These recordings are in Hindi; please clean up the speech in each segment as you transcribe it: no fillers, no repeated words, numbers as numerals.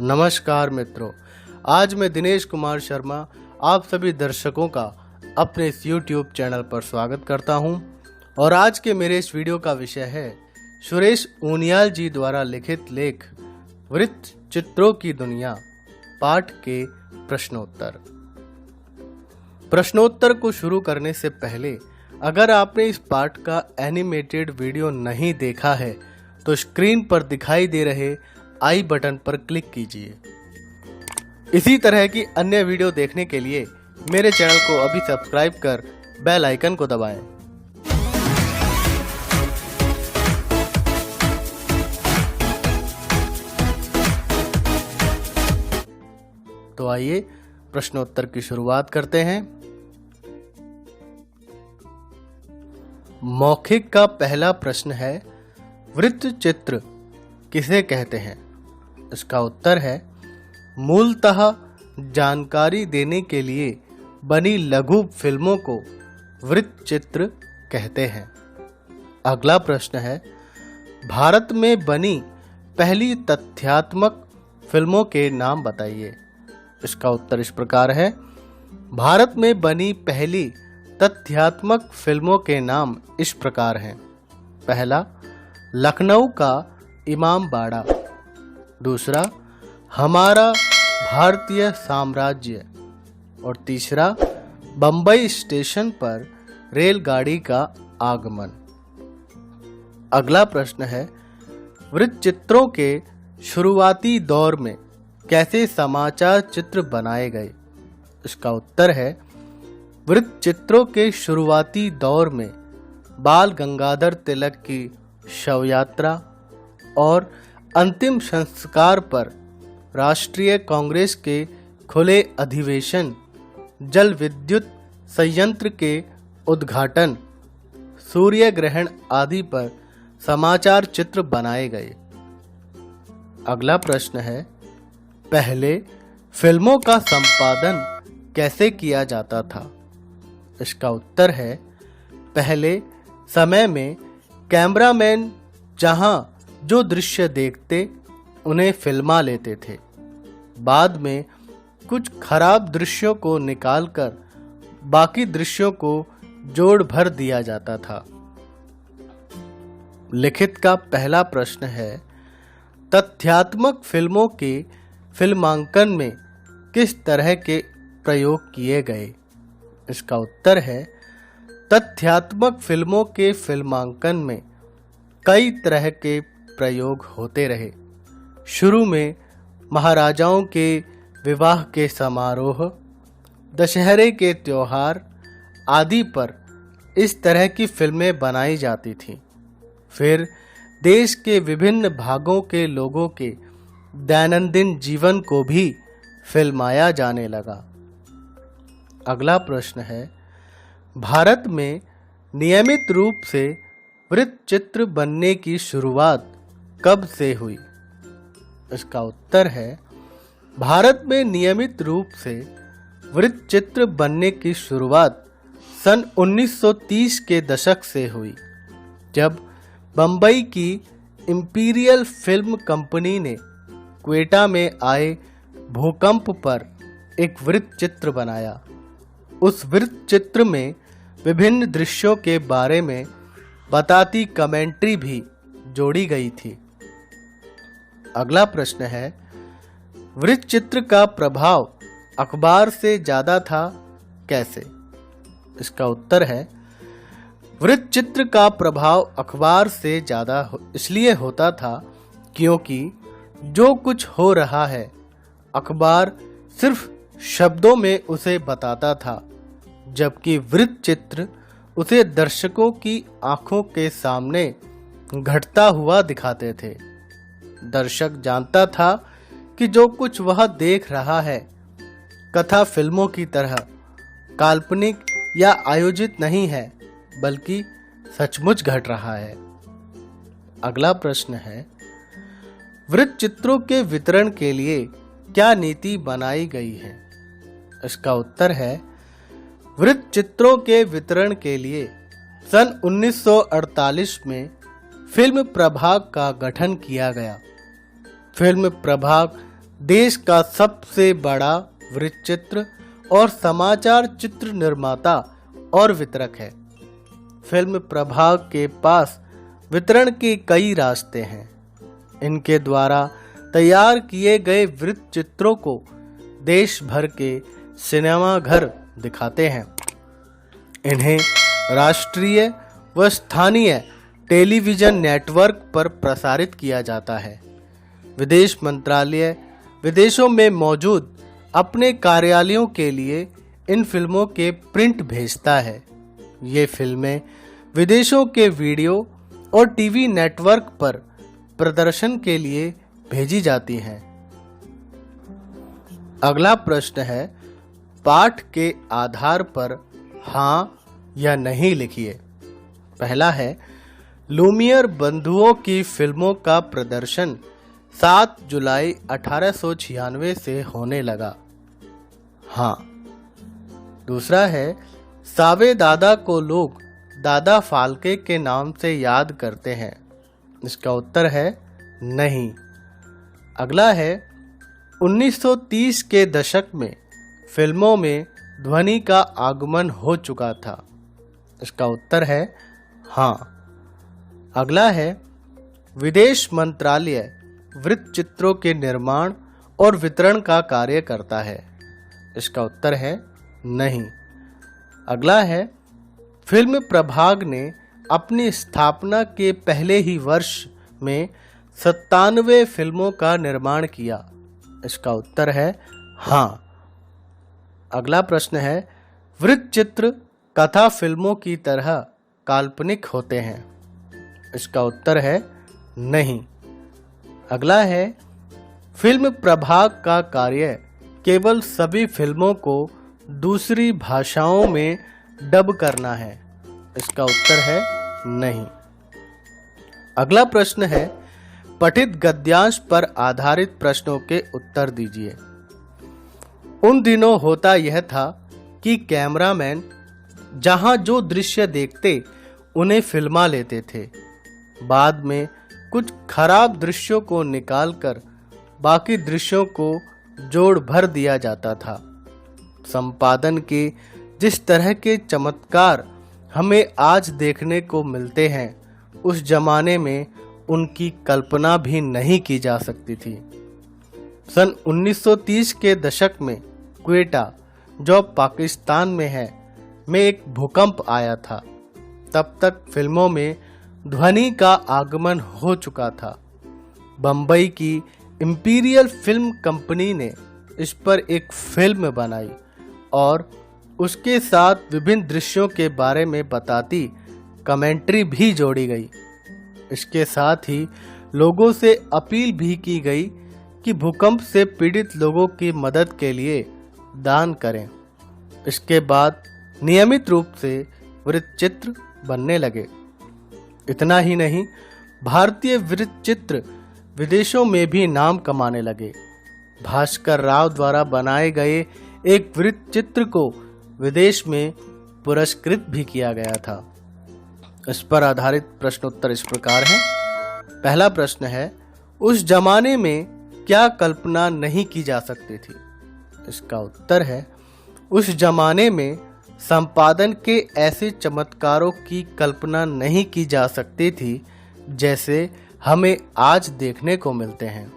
नमस्कार मित्रों, आज मैं दिनेश कुमार शर्मा आप सभी दर्शकों का अपने इस YouTube चैनल पर स्वागत करता हूं और आज के मेरे इस वीडियो का विषय है सुरेश उनियाल जी द्वारा लिखित लेख वृत्त चित्रों की दुनिया पाठ के प्रश्नोत्तर। प्रश्नोत्तर को शुरू करने से पहले अगर आपने इस पाठ का एनिमेटेड वीडियो नहीं देखा है तो स्क्रीन पर दिखाई दे रहे आई बटन पर क्लिक कीजिए। इसी तरह की अन्य वीडियो देखने के लिए मेरे चैनल को अभी सब्सक्राइब कर बेल आइकन को दबाएं। तो आइए प्रश्नोत्तर की शुरुआत करते हैं। मौखिक का पहला प्रश्न है, वृत्त चित्र किसे कहते हैं? इसका उत्तर है, मूलतः जानकारी देने के लिए बनी लघु फिल्मों को वृत्त चित्र कहते हैं। अगला प्रश्न है, भारत में बनी पहली तथ्यात्मक फिल्मों के नाम बताइए। इसका उत्तर इस प्रकार है, भारत में बनी पहली तथ्यात्मक फिल्मों के नाम इस प्रकार हैं। पहला, लखनऊ का इमाम बाड़ा। दूसरा, हमारा भारतीय साम्राज्य। और तीसरा, बम्बई स्टेशन पर रेलगाड़ी का आगमन। अगला प्रश्न है, वृत्त चित्रों के शुरुआती दौर में कैसे समाचार चित्र बनाए गए? इसका उत्तर है, वृत्त चित्रों के शुरुआती दौर में बाल गंगाधर तिलक की शव यात्रा और अंतिम संस्कार पर राष्ट्रीय कांग्रेस के खुले अधिवेशन, जल विद्युत संयंत्र के उद्घाटन, सूर्य ग्रहण आदि पर समाचार चित्र बनाए गए। अगला प्रश्न है, पहले फिल्मों का संपादन कैसे किया जाता था? इसका उत्तर है, पहले समय में कैमरामैन जहां जो दृश्य देखते उन्हें फिल्मा लेते थे। बाद में कुछ खराब दृश्यों को निकालकर बाकी दृश्यों को जोड़ भर दिया जाता था। लिखित का पहला प्रश्न है, तथ्यात्मक फिल्मों के फिल्मांकन में किस तरह के प्रयोग किए गए? इसका उत्तर है, तथ्यात्मक फिल्मों के फिल्मांकन में कई तरह के प्रयोग होते रहे। शुरू में महाराजाओं के विवाह के समारोह, दशहरे के त्योहार आदि पर इस तरह की फिल्में बनाई जाती थीं। फिर देश के विभिन्न भागों के लोगों के दैनंदिन जीवन को भी फिल्माया जाने लगा। अगला प्रश्न है, भारत में नियमित रूप से वृत्त चित्र बनने की शुरुआत कब से हुई? इसका उत्तर है, भारत में नियमित रूप से वृत्त चित्र बनने की शुरुआत सन 1930 के दशक से हुई, जब बम्बई की इंपीरियल फिल्म कंपनी ने क्वेटा में आए भूकंप पर एक वृत्त चित्र बनाया। उस वृत्त चित्र में विभिन्न दृश्यों के बारे में बताती कमेंट्री भी जोड़ी गई थी। अगला प्रश्न है, वृत्त चित्र का प्रभाव अखबार से ज्यादा था, कैसे? इसका उत्तर है, वृत्त चित्र का प्रभाव अखबार से ज्यादा इसलिए होता था क्योंकि जो कुछ हो रहा है अखबार सिर्फ शब्दों में उसे बताता था, जबकि वृत्त चित्र उसे दर्शकों की आंखों के सामने घटता हुआ दिखाते थे। दर्शक जानता था कि जो कुछ वह देख रहा है कथा फिल्मों की तरह काल्पनिक या आयोजित नहीं है, बल्कि सचमुच घट रहा है। अगला प्रश्न है, वृत्त चित्रों के वितरण के लिए क्या नीति बनाई गई है? इसका उत्तर है, वृत्त चित्रों के वितरण के लिए सन 1948 में फिल्म प्रभाग का गठन किया गया। फिल्म प्रभाग देश का सबसे बड़ा वृत्तचित्र और समाचार चित्र निर्माता और वितरक है। फिल्म प्रभाग के पास वितरण के कई रास्ते हैं। इनके द्वारा तैयार किए गए वृत्तचित्रों को देश भर के सिनेमाघर दिखाते हैं। इन्हें राष्ट्रीय व स्थानीय टेलीविजन नेटवर्क पर प्रसारित किया जाता है। विदेश मंत्रालय विदेशों में मौजूद अपने कार्यालयों के लिए इन फिल्मों के प्रिंट भेजता है। ये फिल्में विदेशों के वीडियो और टीवी नेटवर्क पर प्रदर्शन के लिए भेजी जाती हैं। अगला प्रश्न है, पाठ के आधार पर हाँ या नहीं लिखिए। पहला है, लूमियर बंधुओं की फिल्मों का प्रदर्शन 7 जुलाई 1896 से होने लगा। हाँ। दूसरा है, सावे दादा को लोग दादा फाल्के के नाम से याद करते हैं। इसका उत्तर है नहीं। अगला है, 1930 के दशक में फिल्मों में ध्वनि का आगमन हो चुका था। इसका उत्तर है हाँ। अगला है, विदेश मंत्रालय वृत्तचित्रों के निर्माण और वितरण का कार्य करता है। इसका उत्तर है नहीं। अगला है, फिल्म प्रभाग ने अपनी स्थापना के पहले ही वर्ष में 97 फिल्मों का निर्माण किया। इसका उत्तर है हाँ। अगला प्रश्न है, वृत्तचित्र कथा फिल्मों की तरह काल्पनिक होते हैं। इसका उत्तर है नहीं। अगला है, फिल्म प्रभाग का कार्य केवल सभी फिल्मों को दूसरी भाषाओं में डब करना है। इसका उत्तर है नहीं। अगला प्रश्न है, पठित गद्यांश पर आधारित प्रश्नों के उत्तर दीजिए। उन दिनों होता यह था कि कैमरामैन जहां जो दृश्य देखते उन्हें फिल्मा लेते थे। बाद में कुछ खराब दृश्यों को निकालकर बाकी दृश्यों को जोड़ भर दिया जाता था। संपादन के जिस तरह के चमत्कार हमें आज देखने को मिलते हैं, उस जमाने में उनकी कल्पना भी नहीं की जा सकती थी। सन 1930 के दशक में क्वेटा, जो पाकिस्तान में है, में एक भूकंप आया था। तब तक फिल्मों में ध्वनि का आगमन हो चुका था। बम्बई की इंपीरियल फिल्म कंपनी ने इस पर एक फिल्म बनाई और उसके साथ विभिन्न दृश्यों के बारे में बताती कमेंट्री भी जोड़ी गई। इसके साथ ही लोगों से अपील भी की गई कि भूकंप से पीड़ित लोगों की मदद के लिए दान करें। इसके बाद नियमित रूप से वृत्तचित्र बनने लगे। इतना ही नहीं, भारतीय वृत्तचित्र विदेशों में भी नाम कमाने लगे। भास्कर राव द्वारा बनाए गए एक वृत्तचित्र को विदेश में पुरस्कृत भी किया गया था। इस पर आधारित प्रश्नोत्तर इस प्रकार है। पहला प्रश्न है, उस जमाने में क्या कल्पना नहीं की जा सकती थी? इसका उत्तर है, उस जमाने में संपादन के ऐसे चमत्कारों की कल्पना नहीं की जा सकती थी जैसे हमें आज देखने को मिलते हैं।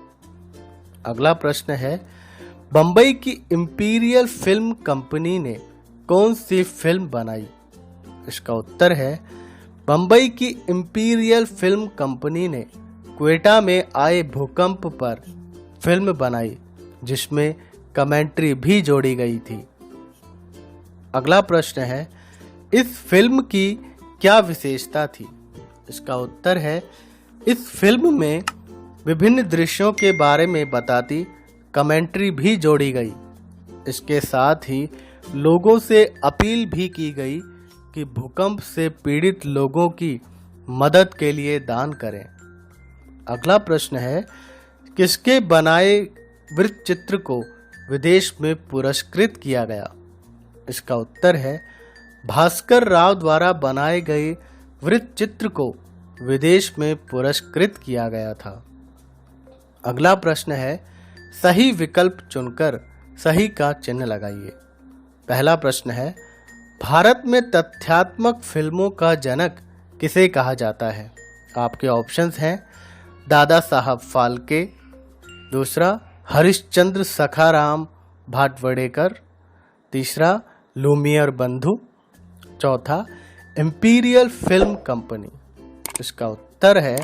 अगला प्रश्न है, बम्बई की इंपीरियल फिल्म कंपनी ने कौन सी फिल्म बनाई? इसका उत्तर है, बम्बई की इंपीरियल फिल्म कंपनी ने क्वेटा में आए भूकंप पर फिल्म बनाई, जिसमें कमेंट्री भी जोड़ी गई थी। अगला प्रश्न है, इस फिल्म की क्या विशेषता थी? इसका उत्तर है, इस फिल्म में विभिन्न दृश्यों के बारे में बताती कमेंट्री भी जोड़ी गई। इसके साथ ही लोगों से अपील भी की गई कि भूकंप से पीड़ित लोगों की मदद के लिए दान करें। अगला प्रश्न है, किसके बनाए वृत्तचित्र को विदेश में पुरस्कृत किया गया? इसका उत्तर है, भास्कर राव द्वारा बनाए गए वृत्तचित्र को विदेश में पुरस्कृत किया गया था। अगला प्रश्न है, सही विकल्प चुनकर सही का चिन्ह लगाइए। पहला प्रश्न है, भारत में तथ्यात्मक फिल्मों का जनक किसे कहा जाता है? आपके ऑप्शंस हैं दादा साहब फाल्के, दूसरा हरिश्चंद्र सखाराम भाटवड़ेकर, तीसरा लूमियर बंधु, चौथा इंपीरियल फिल्म कंपनी। इसका उत्तर है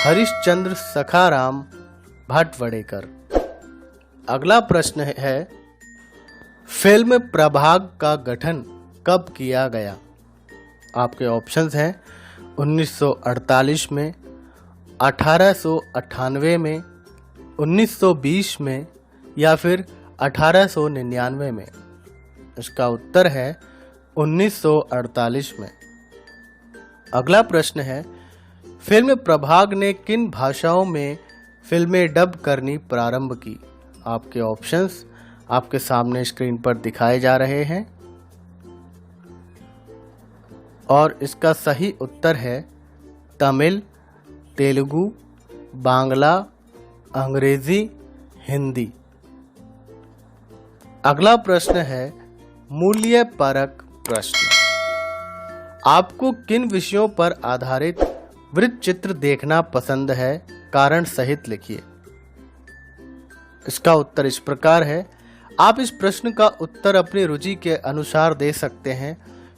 हरिश्चंद्र सखाराम भाटवड़ेकर। अगला प्रश्न है, फिल्म प्रभाग का गठन कब किया गया? आपके ऑप्शंस हैं 1948 में, 1898 में, 1920 में या फिर 1899 में। इसका उत्तर है 1948 में। अगला प्रश्न है, फिल्म प्रभाग ने किन भाषाओं में फिल्में डब करनी प्रारंभ की? आपके ऑप्शंस आपके सामने स्क्रीन पर दिखाए जा रहे हैं और इसका सही उत्तर है तमिल, तेलुगु, बांग्ला, अंग्रेजी, हिंदी। अगला प्रश्न है मूल्य परक प्रश्न। आपको किन विषयों पर आधारित वृत्त चित्र देखना पसंद है? कारण सहित लिखिए। इसका उत्तर इस प्रकार है। आप इस प्रश्न का उत्तर अपनी रुचि के अनुसार दे सकते हैं,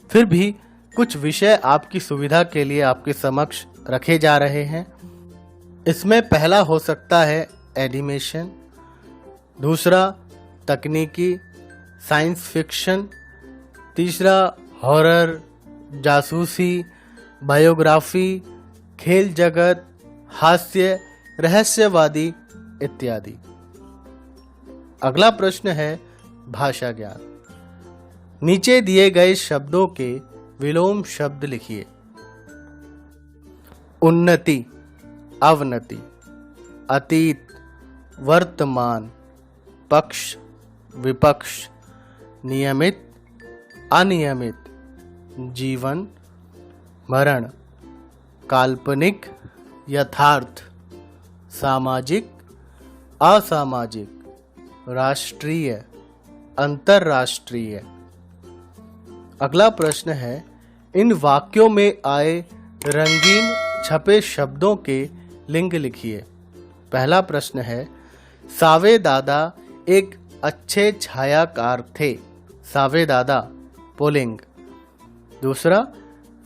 फिर भी कुछ विषय आपकी सुविधा के लिए आपके समक्ष रखे जा रहे हैं। इसमें पहला हो सकता है एनिमेशन, दूसरा तकनीकी साइंस फिक्शन, तीसरा हॉरर, जासूसी, बायोग्राफी, खेल जगत, हास्य, रहस्यवादी इत्यादि। अगला प्रश्न है भाषा ज्ञान। नीचे दिए गए शब्दों के विलोम शब्द लिखिए। उन्नति, अवनति, अतीत, वर्तमान, पक्ष, विपक्ष, नियमित, अनियमित, जीवन, मरण, काल्पनिक, यथार्थ, सामाजिक, असामाजिक, राष्ट्रीय, अंतर्राष्ट्रीय। अगला प्रश्न है, इन वाक्यों में आए रंगीन छपे शब्दों के लिंग लिखिए। पहला प्रश्न है, सावे दादा एक अच्छे छायाकार थे। सावे दादा पुल्लिंग। दूसरा,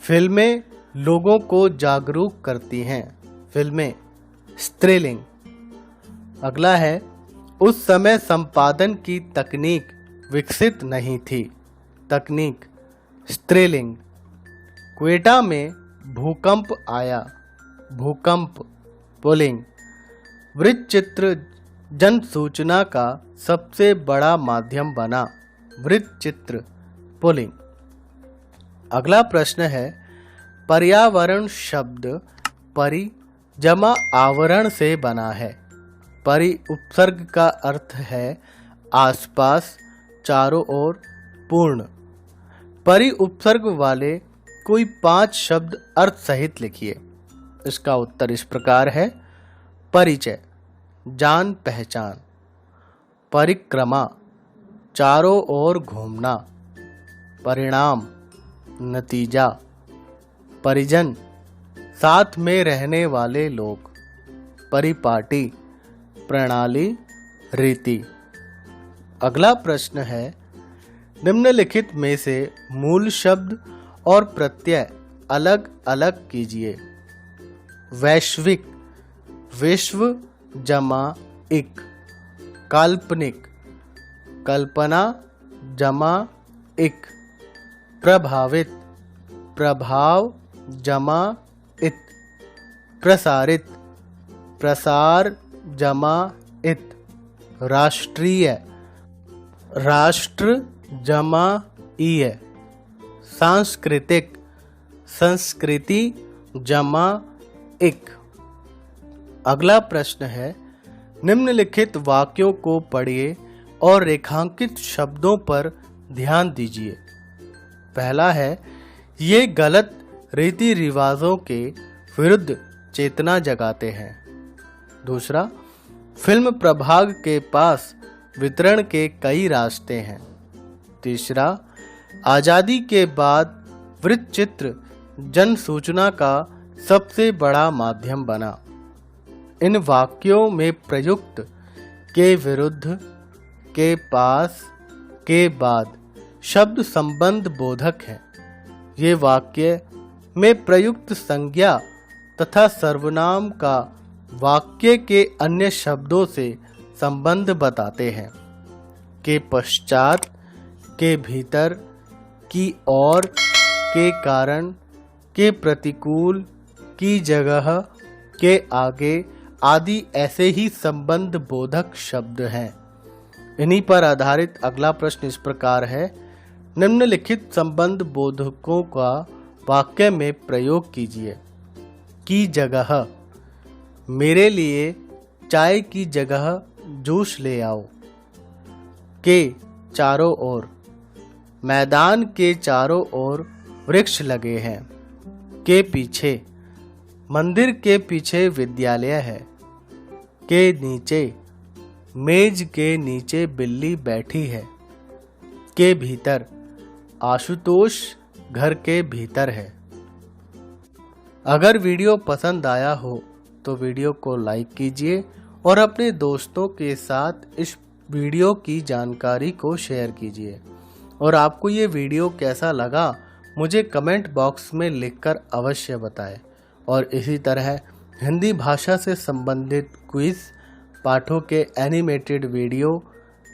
फिल्में लोगों को जागरूक करती हैं। फिल्में स्त्रीलिंग। अगला है, उस समय संपादन की तकनीक विकसित नहीं थी। तकनीक स्त्रीलिंग। क्वेटा में भूकंप आया। भूकंप पुल्लिंग। वृत्त चित्र जन सूचना का सबसे बड़ा माध्यम बना। वृत्त चित्र पुल्लिंग। अगला प्रश्न है, पर्यावरण शब्द परि जमा आवरण से बना है। परि उपसर्ग का अर्थ है आसपास, चारों ओर, पूर्ण। परि उपसर्ग वाले कोई 5 शब्द अर्थ सहित लिखिए। इसका उत्तर इस प्रकार है। परिचय, जान पहचान। परिक्रमा, चारों ओर घूमना। परिणाम, नतीजा। परिजन, साथ में रहने वाले लोग। परिपाटी, प्रणाली, रीति। अगला प्रश्न है, निम्नलिखित में से मूल शब्द और प्रत्यय अलग अलग कीजिए। वैश्विक, विश्व जमा इक। काल्पनिक, कल्पना जमा इक। प्रभावित, प्रभाव जमा इत। प्रसारित, प्रसार जमा इत। राष्ट्रीय, राष्ट्र जमा ईय। सांस्कृतिक, संस्कृति जमा इक। अगला प्रश्न है, निम्नलिखित वाक्यों को पढ़िए और रेखांकित शब्दों पर ध्यान दीजिए। पहला है, ये गलत रीति रिवाजों के विरुद्ध चेतना जगाते हैं। दूसरा, फिल्म प्रभाग के पास वितरण के कई रास्ते हैं। तीसरा, आज़ादी के बाद वृत्तचित्र जन सूचना का सबसे बड़ा माध्यम बना। इन वाक्यों में प्रयुक्त के विरुद्ध, के पास, के बाद शब्द संबंध बोधक हैं। ये वाक्य में प्रयुक्त संज्ञा तथा सर्वनाम का वाक्य के अन्य शब्दों से संबंध बताते हैं। के पश्चात, के भीतर, की ओर, के कारण, के प्रतिकूल, की जगह, के आगे आदि ऐसे ही संबंध बोधक शब्द हैं। इन्हीं पर आधारित अगला प्रश्न इस प्रकार है, निम्नलिखित संबंध बोधकों का वाक्य में प्रयोग कीजिए। की जगह, मेरे लिए चाय की जगह जूस ले आओ। के चारों ओर, मैदान के चारों ओर वृक्ष लगे हैं। के पीछे, मंदिर के पीछे विद्यालय है। के नीचे, मेज के नीचे बिल्ली बैठी है। के भीतर, आशुतोष घर के भीतर है। अगर वीडियो पसंद आया हो तो वीडियो को लाइक कीजिए और अपने दोस्तों के साथ इस वीडियो की जानकारी को शेयर कीजिए। और आपको ये वीडियो कैसा लगा मुझे कमेंट बॉक्स में लिखकर अवश्य बताएं। और इसी तरह हिंदी भाषा से संबंधित क्विज, पाठों के एनिमेटेड वीडियो,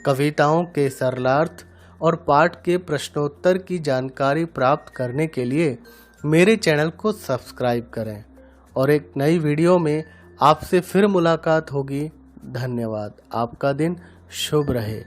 कविताओं के सरलार्थ और पाठ के प्रश्नोत्तर की जानकारी प्राप्त करने के लिए मेरे चैनल को सब्सक्राइब करें। और एक नई वीडियो में आपसे फिर मुलाकात होगी। धन्यवाद। आपका दिन शुभ रहे।